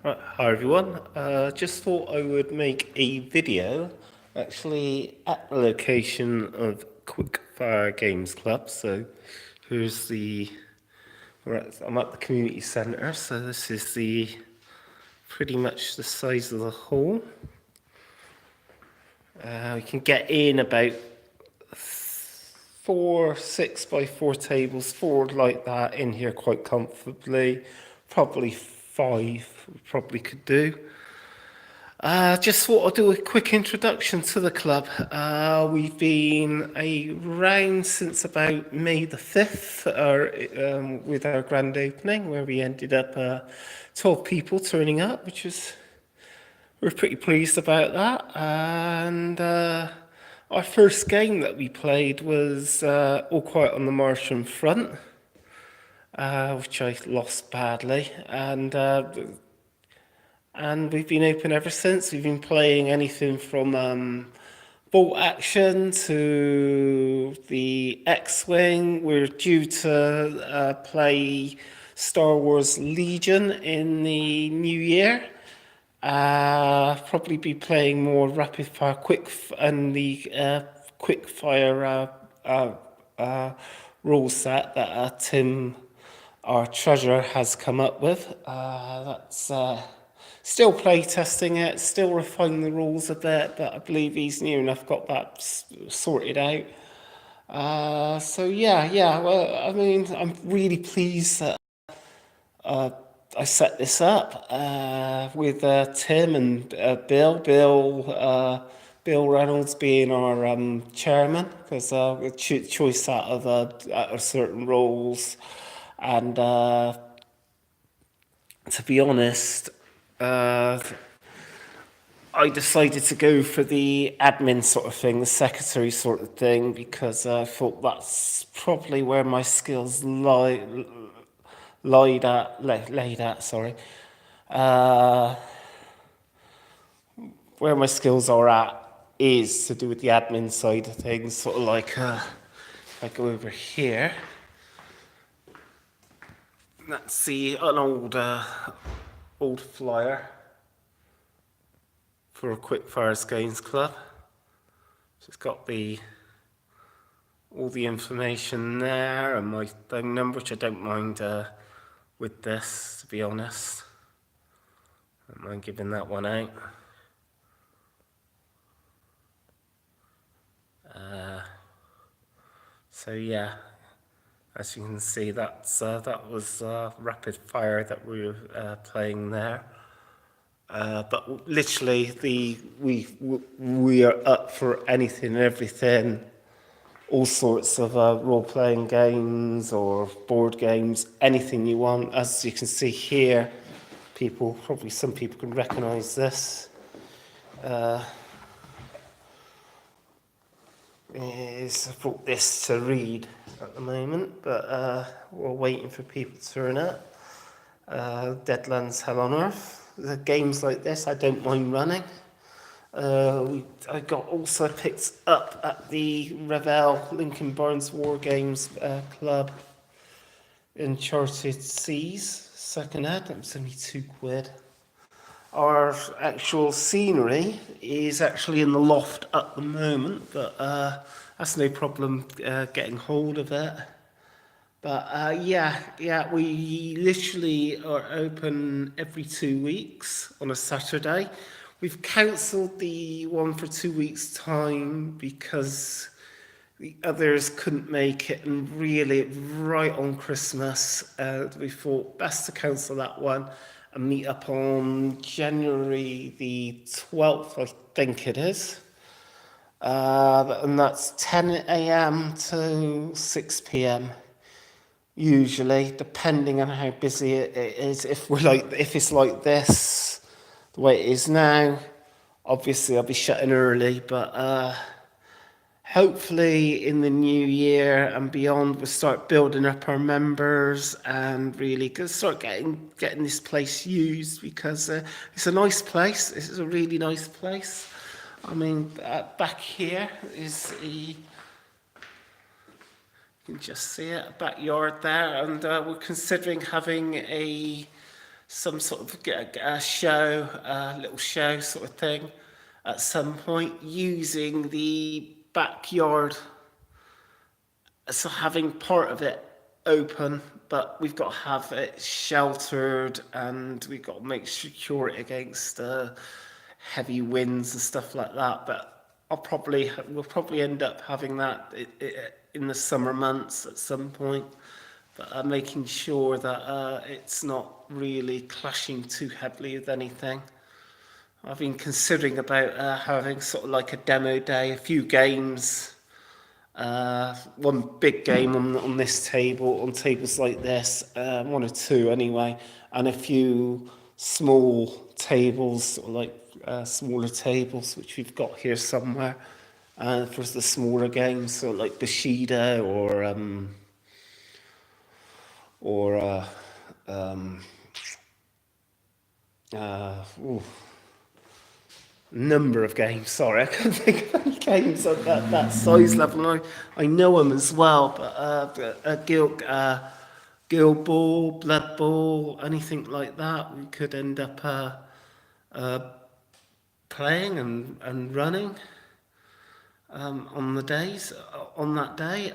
Hi everyone. Just thought I would make a video actually at the location of Quickfire Games Club. So here's I'm at the community centre. So this is the pretty much the size of the hall. We can get in about 6 by 4 tables, four like that in here quite comfortably. Probably five we probably could do. Just thought I'd do a quick introduction to the club. We've been around since about May the 5th with our grand opening, where we ended up 12 people turning up, we're pretty pleased about that. And our first game that we played was All Quiet on the Martian Front, which I lost badly. And we've been open ever since. We've been playing anything from Bolt Action to the X-Wing. We're due to play Star Wars Legion in the new year. Probably be playing more rapid fire, quick fire rule set that Tim, our treasurer, has come up with. That's still play testing it, still refining the rules a bit, but I believe he's near enough got that sorted out. So yeah. Well, I mean, I'm really pleased that I set this up with Tim and Bill. Bill Reynolds being our chairman, because we choice out of certain roles, and to be honest, I decided to go for the admin sort of thing, the secretary sort of thing, because I thought that's probably where my skills laid at, sorry. Uh, where my skills are at is to do with the admin side of things, sort of like, if I go over here, let's see an old flyer for a Quickfire Games Club. So it's got all the information there and my phone number, which I don't mind with this, to be honest. I don't mind giving that one out. So yeah, as you can see, that was rapid fire that we were playing there. But literally, we are up for anything and everything, all sorts of role-playing games or board games, anything you want. As you can see here, some people can recognise this. I brought this to read at the moment, but we're waiting for people to turn up. Deadlands Hell on Earth. The games like this I don't mind running. I got also picked up at the Revell Lincoln Barnes War Games Club Uncharted Seas second hand. That was only £2. Our actual scenery is actually in the loft at the moment, but that's no problem getting hold of it. But yeah, we literally are open every 2 weeks on a Saturday. We've cancelled the one for 2 weeks' time because the others couldn't make it, and really, right on Christmas, we thought best to cancel that one and meet up on January the 12th, I think it is. And that's 10 a.m. to 6 p.m. usually, depending on how busy it is. If it's like this, the way it is now, obviously I'll be shutting early, but hopefully in the new year and beyond, we'll start building up our members and really start getting this place used, because it's a nice place. This is a really nice place. I mean, back here is you can just see it, a backyard there, and we're considering having a some sort of a show, a little show sort of thing at some point using the backyard, so having part of it open, but we've got to have it sheltered and we've got to make sure it against heavy winds and stuff like that. But we'll probably end up having that in the summer months at some point. But making sure that it's not really clashing too heavily with anything. I've been considering about having sort of like a demo day, a few games, one big game on this table, on tables like this, one or two anyway, and a few small tables, sort of like smaller tables, which we've got here somewhere, for the smaller games, so like Bushido or um, ooh, number of games. Sorry, I can't think of any games of that size level. And I know them as well, but Guild Ball, Blood Ball, anything like that, we could end up playing and running on the days on that day.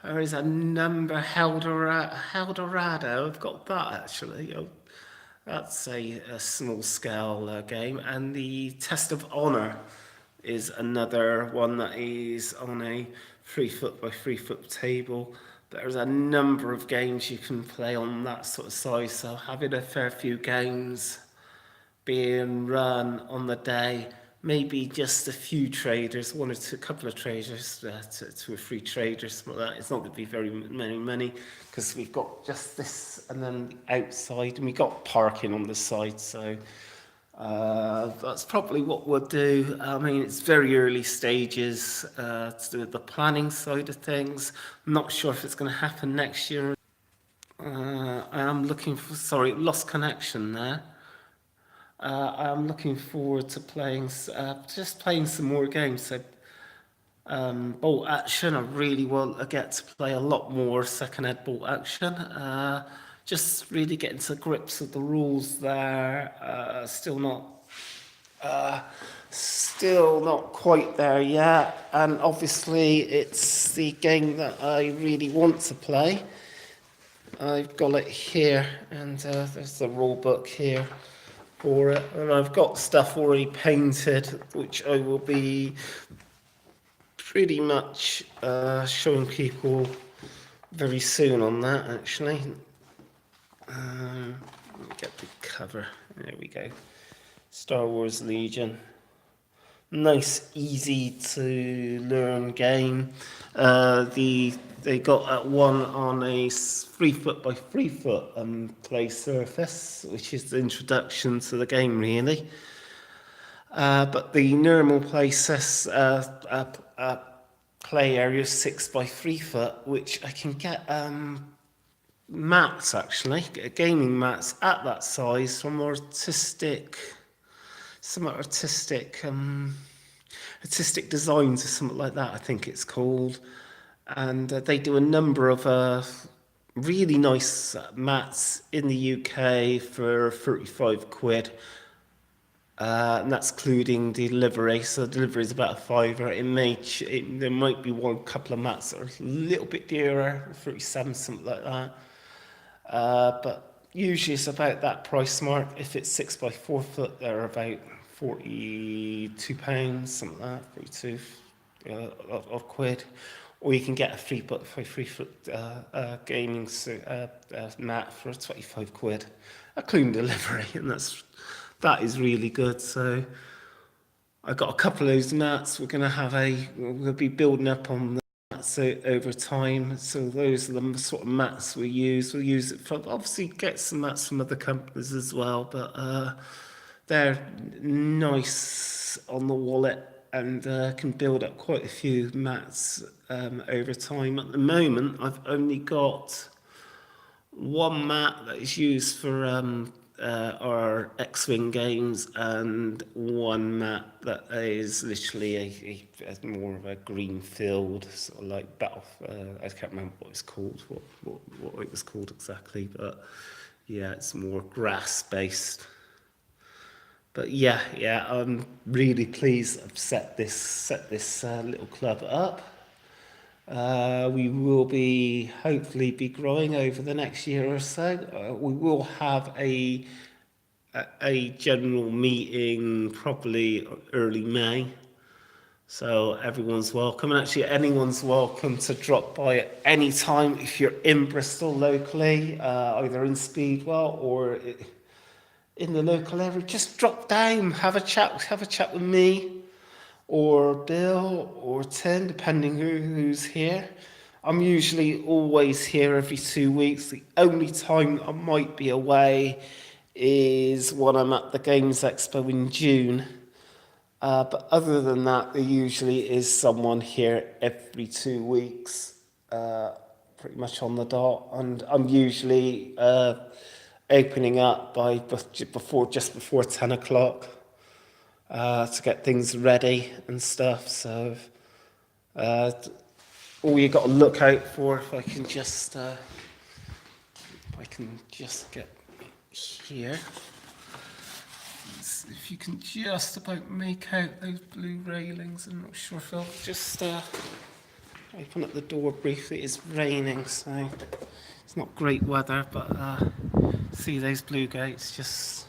There is a number Eldorado. I've got that actually. That's a small scale game, and the Test of Honor is another one that is on a 3 foot by 3 foot table. There's a number of games you can play on that sort of size, so having a fair few games being run on the day, maybe just a few traders, one or two, a couple of traders, two or three traders, something like that. It's not going to be very many because we've got just this, and then outside, and we've got parking on the side, so that's probably what we'll do. I mean, it's very early stages to do the planning side of things. I'm not sure if it's going to happen next year. I am looking for, sorry, lost connection there. I'm looking forward to just playing some more games. So, Bolt Action, I really want to get to play a lot more second ed Bolt Action. Just really getting to grips with the rules there. Still not quite there yet. And obviously, it's the game that I really want to play. I've got it here, and there's the rule book here for it, and I've got stuff already painted, which I will be pretty much showing people very soon on that, actually. Let me get the cover. There we go. Star Wars Legion. Nice, easy to learn game. They got that one on a 3 foot by 3 foot play surface, which is the introduction to the game, really. But the normal play area is 6 by 3 foot, which I can get mats, actually, gaming mats at that size from some artistic designs or something like that, I think it's called. And they do a number of really nice mats in the UK for 35 quid. And that's including delivery. So delivery is about a fiver. There might be couple of mats that are a little bit dearer, 37, something like that. But usually it's about that price mark. If it's 6 by 4 foot, they're about £42, something like that, 42 of quid. Or you can get a 3 foot by 3 foot gaming mat for 25 quid, including delivery, and that is really good. So I got a couple of those mats. We'll be building up on the mats over time. So those are the sort of mats we use. We'll use it for, obviously, get some mats from other companies as well, but they're nice on the wallet and can build up quite a few mats over time. At the moment, I've only got one mat that is used for our X-Wing games, and one mat that is literally a more of a green field, sort of like battle. I can't remember what it's called, what it was called exactly, but yeah, it's more grass based. But yeah, I'm really pleased I've set this little club up. We will be hopefully be growing over the next year or so. We will have a general meeting probably early May. So everyone's welcome, and actually anyone's welcome to drop by at any time if you're in Bristol locally, either in Speedwell or in the local area. Just drop down, have a chat with me or Bill or Tim, depending who's here. I'm usually always here every 2 weeks. The only time I might be away is when I'm at the Games Expo in June. But other than that, there usually is someone here every 2 weeks, pretty much on the dot. And I'm usually opening up by just before 10 o'clock to get things ready and stuff. So uh, all you got to look out for, if I can just get here. If you can just about make out those blue railings, I'm not sure if I'll just open up the door briefly. It's raining, so it's not great weather, but see those blue gates. Just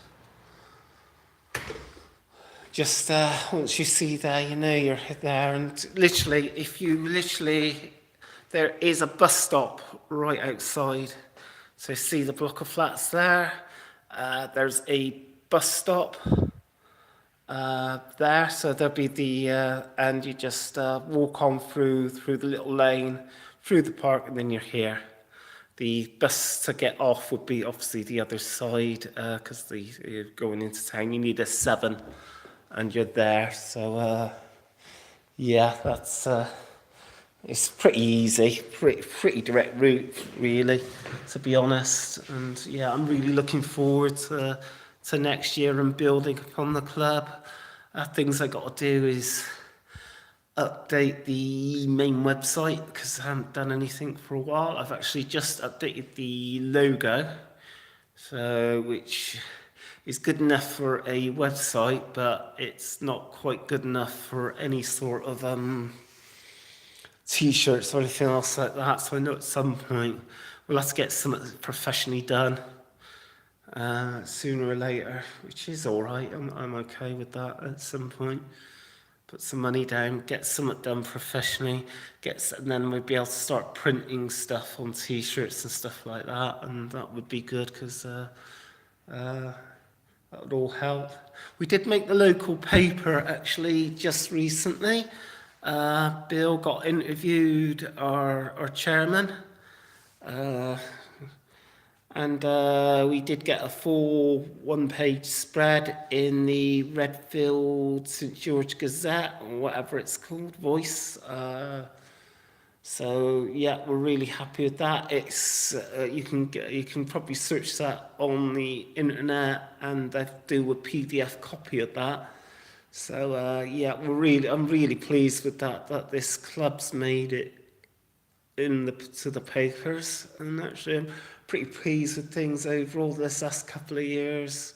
once you see there, you know you're there. And literally, there is a bus stop right outside. So see the block of flats there. There's a bus stop there, so there'll be and you just walk on through the little lane, through the park, and then you're here. The bus to get off would be obviously the other side, because you're going into town. You need a 7, and you're there. So yeah, that's it's pretty easy, pretty direct route, really, to be honest. And yeah, I'm really looking forward to next year and building upon the club. Things I got to do is update the main website because I haven't done anything for a while. I've actually just updated the logo, so which is good enough for a website, but it's not quite good enough for any sort of t-shirts or anything else like that. So I know at some point we'll have to get something professionally done sooner or later, which is all right. I'm okay with that at some point. Put some money down, get something done professionally, and then we'd be able to start printing stuff on t-shirts and stuff like that, and that would be good because that would all help. We did make the local paper actually just recently. Bill got interviewed our chairman, and we did get a full one-page spread in the Redfield St George Gazette, or whatever it's called, Voice. So yeah, we're really happy with that. It's you can probably search that on the internet, and they do a PDF copy of that. So yeah, I'm really pleased with that this club's made it to the papers, and actually I'm pretty pleased with things overall this last couple of years.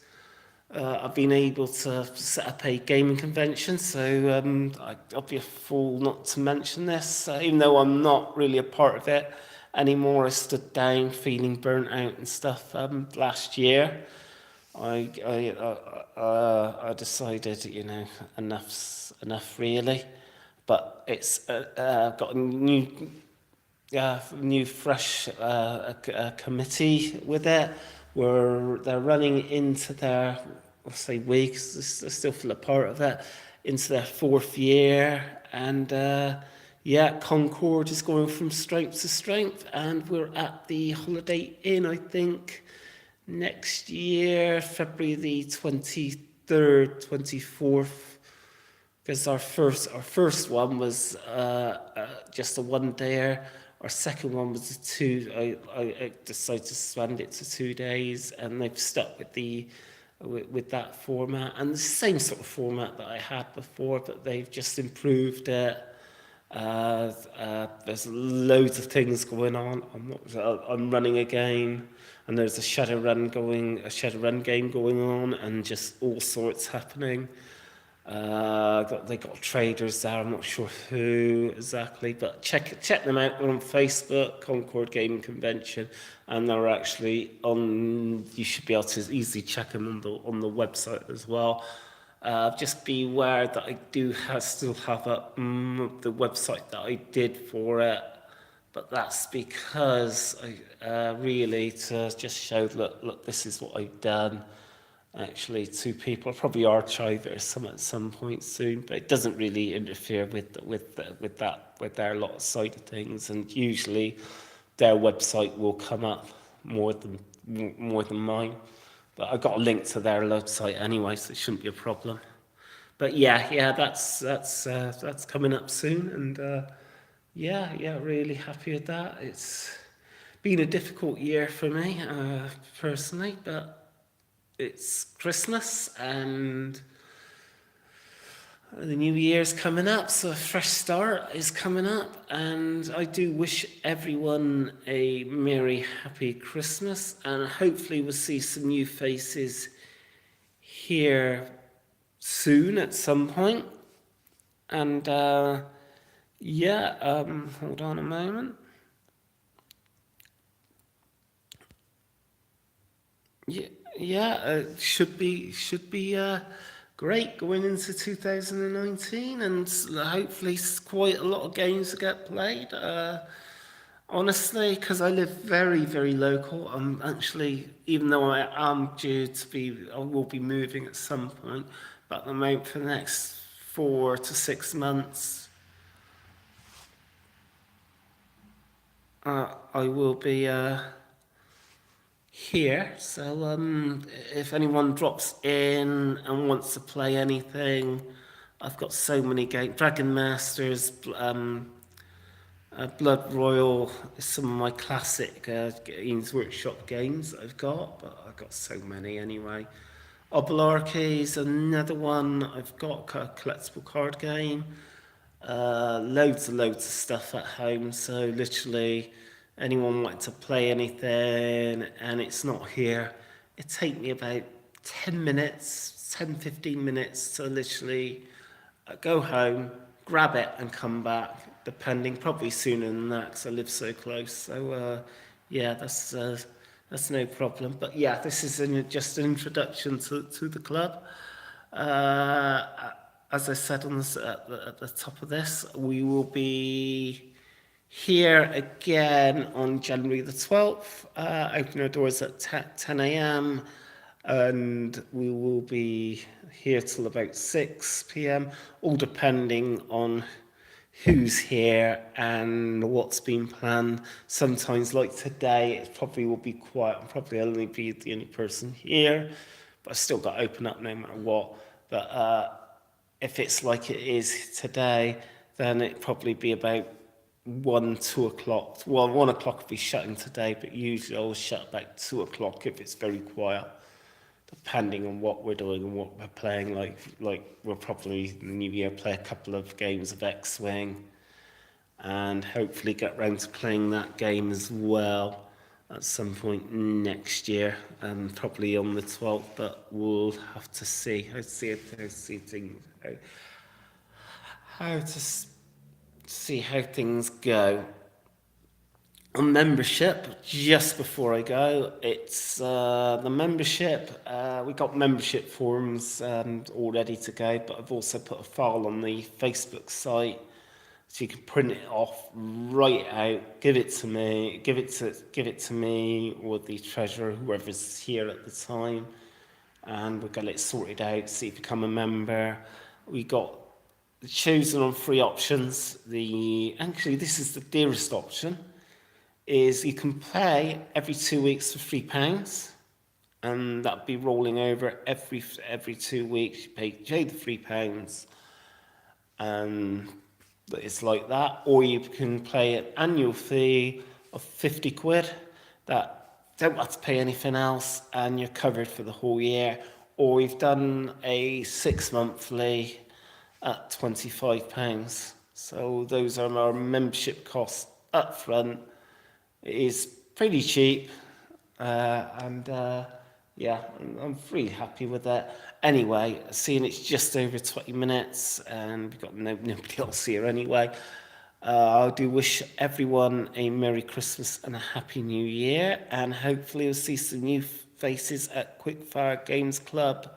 I've been able to set up a gaming convention, so I'll be a fool not to mention this, even though I'm not really a part of it anymore. I stood down feeling burnt out and stuff last year. I decided, enough's enough really, but it's got a new fresh committee with it, where they're running into their, I'll say weeks, they're still feel a part of it, into their 4th year, and yeah, Concord is going from strength to strength, and we're at the Holiday Inn, I think, next year, February the 23rd, 24th, because our first one was just a 1-dayer. Our second one was I decided to spend it to 2 days, and they've stuck with that format, and the same sort of format that I had before, but they've just improved it. There's loads of things going on. I'm running a game. and there's a Shadowrun game going on, and just all sorts happening. They got traders there. I'm not sure who exactly, but check them out. They're on Facebook, Concord Gaming Convention, and they're actually on. You should be able to easily check them on the website as well. Just be aware that I still have up the website that I did for it, but that's because I really to just show look, this is what I've done. Actually, to people, I'll probably archive it at some point soon, but it doesn't really interfere with their lot side of things, and usually their website will come up more than mine. But I got a link to their website anyway, so it shouldn't be a problem. But yeah, that's coming up soon, and yeah, really happy with that. It's been a difficult year for me personally, but it's Christmas and the new year's coming up, so a fresh start is coming up, and I do wish everyone a merry, happy Christmas, and hopefully we'll see some new faces here soon at some point. And hold on a moment. Should be great going into 2019, and hopefully quite a lot of games to get played. Honestly, because I live very, very local, I'm actually, even though I will be moving at some point, but at the moment for the next 4 to 6 months, I will be here. So if anyone drops in and wants to play anything, I've got so many games. Dragon Masters, Blood Royal is some of my classic Games Workshop games that I've got, but I've got so many anyway. Obelarchy is another one I've got, a collectible card game. Loads of stuff at home, so literally anyone wanting to play anything and it's not here, it take me about 10 minutes, 10-15 minutes to literally go home, grab it and come back, depending, probably sooner than that because I live so close. So that's no problem. But yeah, this is just an introduction to the club. As I said at the top of this, we will be here again on January the 12th. Open our doors at 10 a.m. and we will be here till about 6 p.m. all depending on who's here and what's been planned. Sometimes, like today, it probably will be quiet. I'll probably only be the only person here, but I've still got to open up no matter what. But if it's like it is today, then it'd probably be about 2 o'clock. Well, 1 o'clock will be shutting today, but usually I'll shut about 2 o'clock if it's very quiet, depending on what we're doing and what we're playing. Like we'll probably in the new year play a couple of games of X-Wing and hopefully get round to playing that game as well at some point next year, probably on the 12th, but we'll have to see. See how things go. On membership, just before I go, it's the membership. We got membership forms all ready to go, but I've also put a file on the Facebook site, so you can print it off, write it out, give it to me or the treasurer, whoever's here at the time, and we'll get it sorted out. So you become a member. We got chosen on 3 options. Actually, this is the dearest option. Is you can pay every 2 weeks for £3, and that'll be rolling over every 2 weeks. You pay the £3, and it's like that. Or you can pay an annual fee of £50 that don't have to pay anything else, and you're covered for the whole year. Or we've done a 6 monthly at £25. So those are our membership costs up front. It is pretty cheap, Yeah, I'm really happy with it. Anyway, seeing it's just over 20 minutes and we've got nobody else here anyway, I do wish everyone a Merry Christmas and a Happy New Year, and hopefully we'll see some new faces at Quickfire Games Club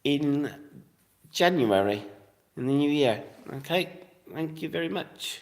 in January, in the new year. Okay, thank you very much.